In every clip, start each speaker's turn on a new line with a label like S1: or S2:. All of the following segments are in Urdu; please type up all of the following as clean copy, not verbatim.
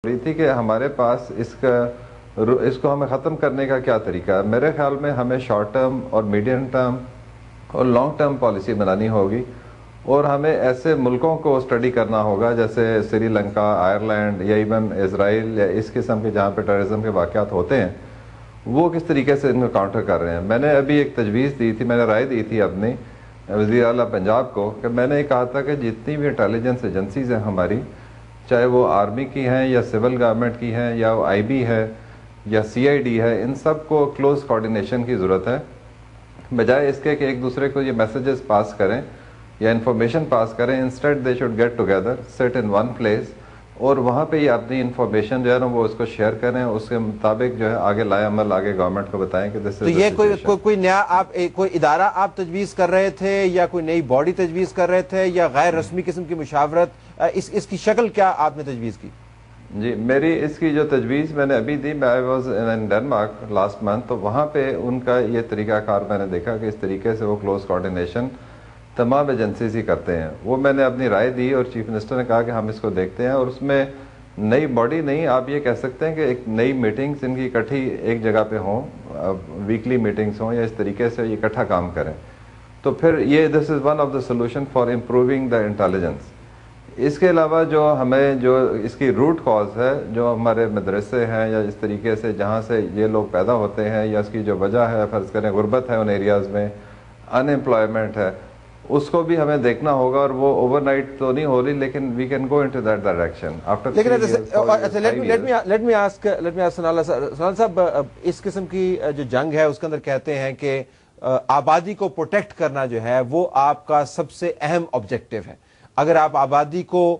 S1: رہی تھی کہ ہمارے پاس اس کو ہمیں ختم کرنے کا کیا طریقہ ہے. میرے خیال میں ہمیں شارٹ ٹرم اور میڈیم ٹرم اور لانگ ٹرم پالیسی بنانی ہوگی, اور ہمیں ایسے ملکوں کو اسٹڈی کرنا ہوگا جیسے سری لنکا, آئرلینڈ یا ایون اسرائیل یا اس قسم کے جہاں پہ ٹیررزم کے واقعات ہوتے ہیں, وہ کس طریقے سے ان کو کاؤنٹر کر رہے ہیں. میں نے ابھی ایک تجویز دی تھی, میں نے رائے دی تھی اپنی وزیر اعلیٰ پنجاب کو, کہ میں نے یہ کہا تھا کہ جتنی بھی انٹیلیجنس ایجنسیز ہیں ہماری, چاہے وہ آرمی کی ہیں یا سول گورنمنٹ کی ہیں یا وہ آئی بی ہے یا سی آئی ڈی ہے, ان سب کو کلوز کوارڈینیشن کی ضرورت ہے. بجائے اس کے کہ ایک دوسرے کو یہ میسیجز پاس کریں یا انفارمیشن پاس کریں, instead they should get together, sit in one place, اور وہاں پہ یہ اپنی انفارمیشن جو ہے نا وہ اس کو شیئر کریں, اس کے مطابق جو ہے آگے لائے عمل آگے گورنمنٹ کو بتائیں کہ دس.
S2: تو یہ کوئی نیا آپ کوئی ادارہ آپ تجویز کر رہے تھے یا کوئی نئی باڈی تجویز کر رہے تھے یا غیر رسمی قسم کی مشاورت, اس کی شکل کیا آپ نے تجویز کی؟
S1: جی, میری اس کی جو تجویز میں نے ابھی دی, I was in Denmark last month, تو وہاں پہ ان کا یہ طریقہ کار میں نے دیکھا کہ اس طریقے سے وہ کلوز کوارڈینیشن تمام ایجنسیز ہی کرتے ہیں. وہ میں نے اپنی رائے دی اور چیف منسٹر نے کہا کہ ہم اس کو دیکھتے ہیں, اور اس میں نئی باڈی نہیں, آپ یہ کہہ سکتے ہیں کہ ایک نئی میٹنگز ان کی اکٹھی ایک جگہ پہ ہوں, ویکلی میٹنگز ہوں, یا اس طریقے سے یہ اکٹھا کام کریں, تو پھر یہ this is one of the solution for improving the intelligence. اس کے علاوہ جو ہمیں جو اس کی روٹ کاز ہے, جو ہمارے مدرسے ہیں یا اس طریقے سے جہاں سے یہ لوگ پیدا ہوتے ہیں, یا اس کی جو وجہ ہے, فرض کریں غربت ہے ان ایریاز میں, ان امپلائمنٹ ہے, اس کو بھی ہمیں دیکھنا ہوگا, اور وہ اوور نائٹ تو نہیں ہو رہی, لیکن we can go into that direction after.
S2: Let me ask Sanaullah صاحب, اس قسم کی جو جنگ ہے اس کے اندر کہتے ہیں کہ آبادی کو پروٹیکٹ کرنا جو ہے وہ آپ کا سب سے اہم آبجیکٹو ہے. اگر آپ آبادی کو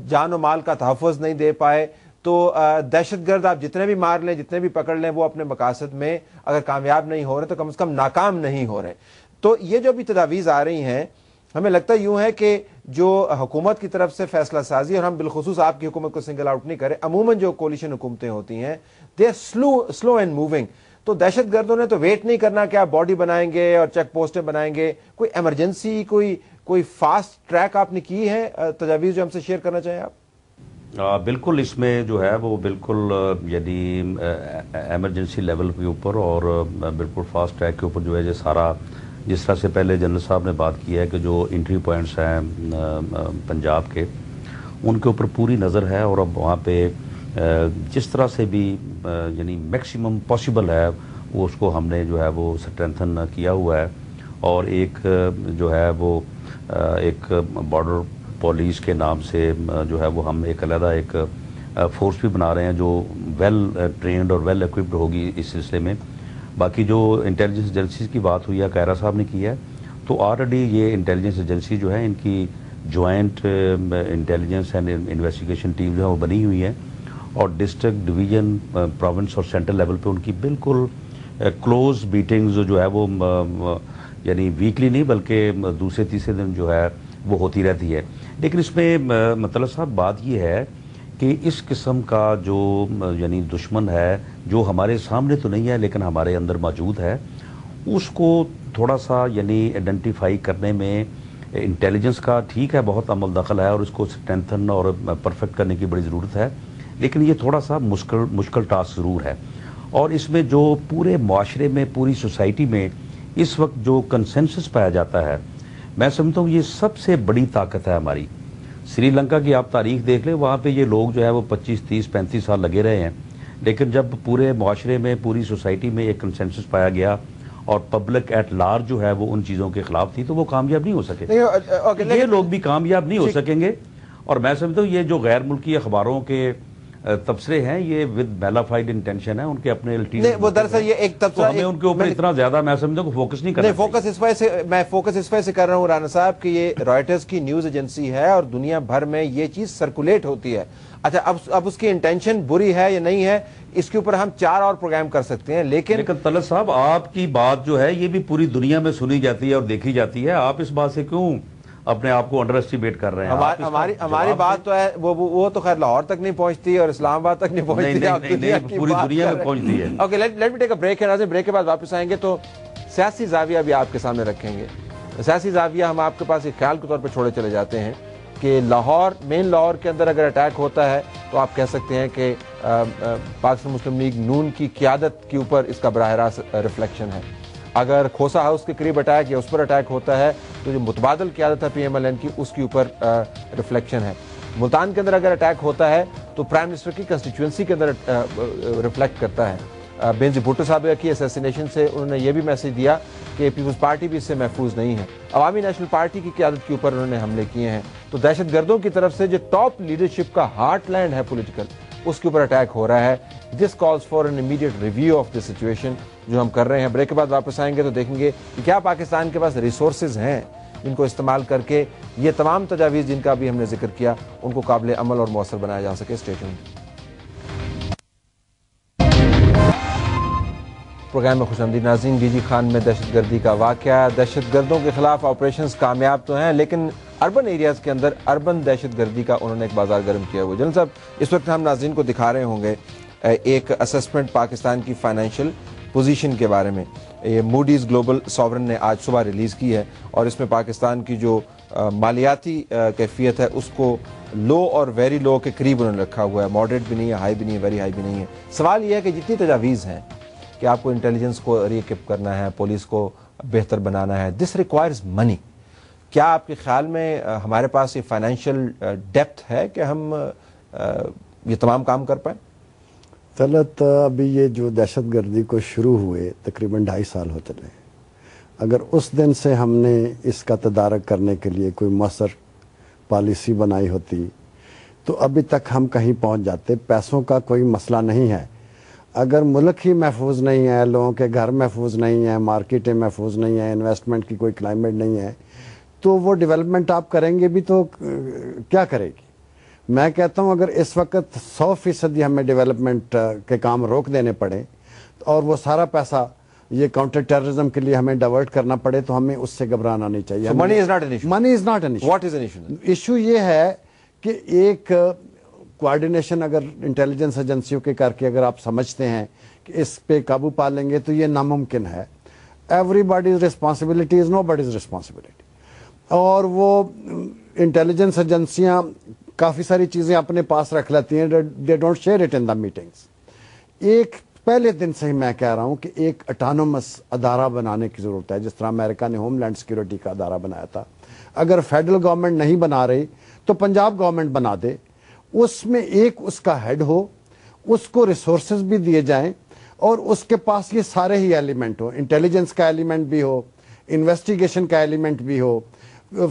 S2: جان و مال کا تحفظ نہیں دے پائے تو دہشت گرد آپ جتنے بھی مار لیں, جتنے بھی پکڑ لیں, وہ اپنے مقاصد میں اگر کامیاب نہیں ہو رہے تو کم از کم ناکام نہیں ہو رہے. تو یہ جو بھی تجاویز آ رہی ہیں, ہمیں لگتا یوں ہے کہ جو حکومت کی طرف سے فیصلہ سازی, اور ہم بالخصوص آپ کی حکومت کو سنگل آؤٹ نہیں کریں, عموماً جو کولیشن حکومتیں ہوتی ہیں they are slow and moving. تو دہشت گردوں نے تو ویٹ نہیں کرنا کہ آپ باڈی بنائیں گے اور چیک پوسٹیں بنائیں گے. کوئی ایمرجنسی, کوئی فاسٹ ٹریک آپ نے کی ہے, تجاویز جو ہم سے شیئر کرنا چاہیں آپ؟
S3: بالکل, اس میں جو ہے وہ بالکل یعنی ایمرجنسی لیول کے اوپر اور بالکل فاسٹ ٹریک کے اوپر جو ہے یہ سارا, جس طرح سے پہلے جنرل صاحب نے بات کی ہے کہ جو انٹری پوائنٹس ہیں پنجاب کے, ان کے اوپر پوری نظر ہے, اور اب وہاں پہ جس طرح سے بھی یعنی میکسیمم پاسبل ہے وہ اس کو ہم نے جو ہے وہ اسٹرینتھن کیا ہوا ہے. اور ایک جو ہے وہ ایک بارڈر پولیس کے نام سے جو ہے وہ ہم ایک علیحدہ ایک فورس بھی بنا رہے ہیں جو ویل ٹرینڈ اور ویل ایکوپڈ ہوگی اس سلسلے میں. باقی جو انٹیلیجنس ایجنسیز کی بات ہوئی ہے, قائرہ صاحب نے کی ہے, تو آلریڈی یہ انٹیلیجنس ایجنسی جو ہے ان کی joint intelligence and investigation team جو ہے وہ بنی ہوئی ہے, اور ڈسٹرکٹ, ڈویژن, پروونس اور سینٹرل لیول پہ ان کی بالکل کلوز میٹنگز جو ہے وہ یعنی ویکلی نہیں بلکہ دوسرے تیسرے دن جو ہے وہ ہوتی رہتی ہے. لیکن اس میں مطلب صاحب بات یہ ہے کہ اس قسم کا جو یعنی دشمن ہے جو ہمارے سامنے تو نہیں ہے لیکن ہمارے اندر موجود ہے, اس کو تھوڑا سا یعنی آئیڈینٹیفائی کرنے میں انٹیلیجنس کا ٹھیک ہے بہت عمل دخل ہے, اور اس کو اسٹرینتھن اور پرفیکٹ کرنے کی بڑی ضرورت ہے, لیکن یہ تھوڑا سا مشکل ٹاسک ضرور ہے. اور اس میں جو پورے معاشرے میں, پوری سوسائٹی میں اس وقت جو کنسنسس پایا جاتا ہے, میں سمجھتا ہوں یہ سب سے بڑی طاقت ہے ہماری. سری لنکا کی آپ تاریخ دیکھ لیں, وہاں پہ یہ لوگ جو ہے وہ 25, 30, 35 سال لگے رہے ہیں, لیکن جب پورے معاشرے میں, پوری سوسائٹی میں ایک کنسنسس پایا گیا اور پبلک ایٹ لارج جو ہے وہ ان چیزوں کے خلاف تھی, تو وہ کامیاب نہیں ہو سکے. یہ لوگ بھی کامیاب نہیں ہو سکیں گے. اور میں سمجھتا ہوں یہ جو غیر ملکی اخباروں کے تبصرے ہیں یہ ود بیلافائڈ انٹینشن ہے, ان کے اپنے
S2: وہ دراصل یہ ایک تبصرہ,
S3: ہمیں ان کے اوپر اتنا زیادہ میں سمجھتا ہوں فوکس نہیں کرنا.
S2: فوکس اس وجہ سے کر رہا ہوں رانا صاحب کہ یہ رائٹرز کی نیوز ایجنسی ہے اور دنیا بھر میں یہ چیز سرکولیٹ ہوتی ہے. اچھا, اب اس کی انٹینشن بری ہے یا نہیں ہے, اس کے اوپر ہم 4 اور پروگرام کر سکتے ہیں. لیکن
S3: طلعت صاحب, آپ کی بات جو ہے یہ بھی پوری دنیا میں سنی جاتی ہے اور دیکھی جاتی ہے, آپ اس بات سے کیوں اپنے آپ کو انڈر اسٹیمیٹ کر رہے ہیں؟
S2: ہماری بات تو ہے وہ تو خیر لاہور تک نہیں پہنچتی اور اسلام آباد تک نہیں پہنچتی,
S3: پوری دنیا میں پہنچتی ہے.
S2: Okay, let me take a break. Break کے بعد واپس آئیں گے تو سیاسی زاویہ بھی آپ کے سامنے رکھیں گے. سیاسی زاویہ ہم آپ کے پاس ایک خیال کے طور پہ چھوڑے چلے جاتے ہیں کہ لاہور مین لاہور کے اندر اگر اٹیک ہوتا ہے تو آپ کہہ سکتے ہیں کہ پاکستان مسلم لیگ نون کی قیادت کے اوپر اس کا براہ راست ریفلیکشن ہے. اگر کھوسا ہاؤس کے قریب اٹیک یا اس پر اٹیک ہوتا ہے تو جو متبادل قیادت ہے پی ایم ایل این کی اس کے اوپر ریفلیکشن ہے. ملتان کے اندر اگر اٹیک ہوتا ہے تو پرائم منسٹر کی کنسٹیچوئنسی کے اندر ریفلیکٹ کرتا ہے. بینظیر بھٹو صاحب کی اسیسینیشن سے انہوں نے یہ بھی میسج دیا کہ پیپلز پارٹی بھی اس سے محفوظ نہیں ہے. عوامی نیشنل پارٹی کی قیادت کے اوپر انہوں نے حملے کیے ہیں. تو دہشت گردوں کی طرف سے جو ٹاپ لیڈرشپ کا ہارٹ لینڈ ہے پولیٹیکل, اس کے اوپر اٹیک ہو رہا ہے. This calls for an immediate review of the situation جو ہم کر رہے ہیں. بریک کے بعد واپس آئیں گے تو دیکھیں گے کہ کیا پاکستان کے پاس ریسورسز ہیں جن کو استعمال کر کے یہ تمام تجاویز جن کا بھی ہم نے ذکر کیا ان کو قابل عمل اور مؤثر بنایا جا سکے. Stay tuned. پروگرام میں خوش آمدید ناظرین. ڈی جی خان میں دہشت گردی کا واقعہ, دہشت گردوں کے خلاف آپریشنز کامیاب تو ہیں لیکن اربن ایریاز کے اندر اربن دہشت گردی کا انہوں نے ایک بازار گرم کیا ہوا. جنرل صاحب, اس وقت ہم ناظرین کو دکھا رہے ہوں گے ایک اسسمنٹ پاکستان کی فائنینشیل پوزیشن کے بارے میں. یہ موڈیز گلوبل ساورن نے آج صبح ریلیز کی ہے اور اس میں پاکستان کی جو مالیاتی کیفیت ہے اس کو لو اور ویری لو کے قریب انہوں نے رکھا ہوا ہے. ماڈریٹ بھی نہیں ہے, ہائی بھی نہیں ہے, ویری ہائی بھی نہیں ہے. سوال یہ ہے کہ جتنی تجاویز ہیں کہ آپ کو انٹیلیجنس کو ریکیپ کرنا ہے, پولیس کو بہتر بنانا ہے, دس ریکوائرز منی. کیا آپ کے خیال میں ہمارے پاس یہ فائنینشیل ڈیپتھ ہے کہ ہم یہ تمام کام کر پائیں؟
S4: طلعت, ابھی یہ جو دہشت گردی کو شروع ہوئے تقریباً 2.5 سال ہو چلے. اگر اس دن سے ہم نے اس کا تدارک کرنے کے لیے کوئی مؤثر پالیسی بنائی ہوتی تو ابھی تک ہم کہیں پہنچ جاتے. پیسوں کا کوئی مسئلہ نہیں ہے. اگر ملک ہی محفوظ نہیں ہے, لوگوں کے گھر محفوظ نہیں ہیں, مارکیٹیں محفوظ نہیں ہیں, انویسٹمنٹ کی کوئی کلائمیٹ نہیں ہے, تو وہ ڈیولپمنٹ آپ کریں گے بھی تو کیا کرے گی؟ میں کہتا ہوں اگر اس وقت 100% ہمیں ڈیولپمنٹ کے کام روک دینے پڑے اور وہ سارا پیسہ یہ کاؤنٹر ٹیررزم کے لیے ہمیں ڈائیورٹ کرنا پڑے تو ہمیں اس سے گھبرانا نہیں چاہیے.
S2: Money is not an issue.
S4: Money is not an issue.
S2: What is an issue? Issue
S4: یہ ہے کہ ایک کوارڈینیشن اگر انٹیلیجنس ایجنسیوں کے کر کے اگر آپ سمجھتے ہیں کہ اس پہ قابو پا لیں گے تو یہ ناممکن ہے. Everybody's responsibility is nobody's responsibility. اور وہ انٹیلیجنس ایجنسیاں کافی ساری چیزیں اپنے پاس رکھ لیتی ہیں, they don't share it in the meetings. ایک پہلے دن سے ہی میں کہہ رہا ہوں کہ ایک اٹانومس ادارہ بنانے کی ضرورت ہے, جس طرح امریکہ نے ہوم لینڈ سیکیورٹی کا ادارہ بنایا تھا. اگر فیڈرل گورنمنٹ نہیں بنا رہی تو پنجاب گورنمنٹ بنا دے. اس میں ایک اس کا ہیڈ ہو, اس کو ریسورسز بھی دیے جائیں اور اس کے پاس یہ سارے ہی ایلیمنٹ ہو. انٹیلیجنس کا ایلیمنٹ بھی ہو, انویسٹیگیشن کا ایلیمنٹ بھی ہو,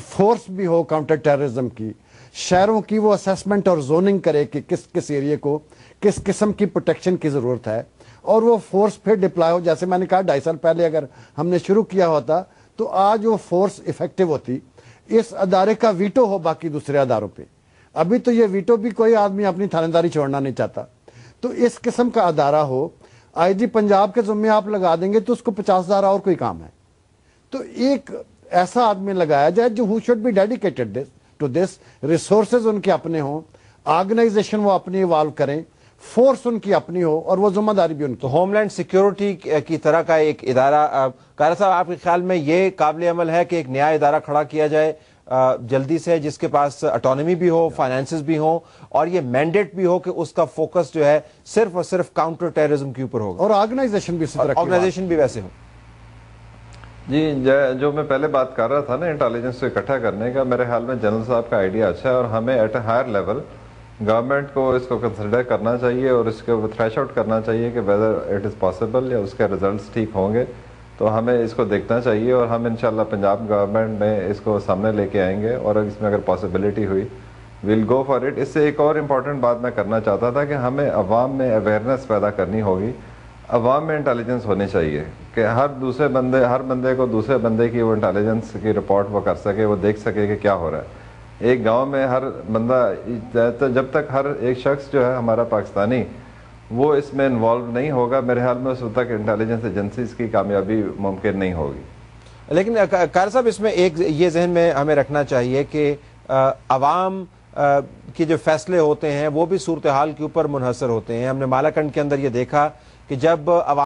S4: فورس بھی ہو کاؤنٹر ٹیررزم کی, شہروں کی وہ اسیسمنٹ اور زوننگ کرے کہ کس کس ایریے کو کس قسم کی پروٹیکشن کی ضرورت ہے, اور وہ فورس پھر ڈپلائی ہو. جیسے میں نے کہا 2.5 سال پہلے اگر ہم نے شروع کیا ہوتا تو آج وہ فورس افیکٹو ہوتی. اس ادارے کا ویٹو ہو باقی دوسرے اداروں پہ. ابھی تو یہ ویٹو بھی کوئی آدمی اپنی تھانے چھوڑنا نہیں چاہتا. تو اس قسم کا ادارہ ہو. آئی جی پنجاب کے ذمے آپ لگا دیں گے تو اس کو 50,000 اور کوئی کام ہے. تو ایک ایسا آدمی لگایا جائے جو ہو should be dedicated to this. Resources ان کے اپنے ہوں, آرگنائزیشن وہ اپنی ایوالو کریں, فورس ان کی اپنی ہو اور وہ ذمہ داری بھی ان کی.
S2: تو ہوم لینڈ سیکیورٹی کی طرح کا ایک ادارہ, قاری صاحب آپ کے خیال میں یہ قابل عمل ہے کہ ایک نیا ادارہ کھڑا کیا جائے جلدی سے, جس کے پاس اٹانومی بھی ہو, فائنانسز بھی ہوں, اور یہ مینڈیٹ بھی ہو کہ اس کا فوکس جو ہے صرف اور صرف کاؤنٹر ٹیررزم کے اوپر ہوگا,
S4: اور آرگنائزیشن بھی اسی طرح,
S2: آرگنائزیشن بھی ویسے ہو.
S1: جی, جو میں پہلے بات کر رہا تھا نا انٹیلیجنس کو اکٹھا کرنے کا, میرے خیال میں جنرل صاحب کا آئیڈیا اچھا ہے اور ہمیں at a higher level government کو اس کو کنسیڈر کرنا چاہیے اور اس کو تھریش آؤٹ کرنا چاہیے کہ ویدر اٹ از پاسبل یا اس کے ریزلٹس ٹھیک ہوں گے. تو ہمیں اس کو دیکھنا چاہیے اور ہم انشاءاللہ پنجاب گورنمنٹ میں اس کو سامنے لے کے آئیں گے, اور اس میں اگر پاسبلٹی ہوئی ویل گو فار اٹ. اس سے ایک اور امپورٹنٹ بات میں کرنا چاہتا تھا کہ ہمیں عوام میں اویئرنیس پیدا کرنی ہوگی. عوام میں انٹیلیجنس ہونی چاہیے کہ ہر بندے کو دوسرے بندے کی وہ انٹیلیجنس کی رپورٹ وہ کر سکے, وہ دیکھ سکے کہ کیا ہو رہا ہے. ایک گاؤں میں ہر بندہ, جب تک ہر ایک شخص جو ہے ہمارا پاکستانی وہ اس میں انوالو نہیں ہوگا, میرے خیال میں اس وقت تک انٹیلیجنس ایجنسیز کی کامیابی ممکن نہیں ہوگی.
S2: لیکن قاری صاحب اس میں ایک یہ ذہن میں ہمیں رکھنا چاہیے کہ عوام کے جو فیصلے ہوتے ہیں وہ بھی صورتحال کے اوپر منحصر ہوتے ہیں. ہم نے مالاکنڈ کے اندر یہ دیکھا کہ جب عوام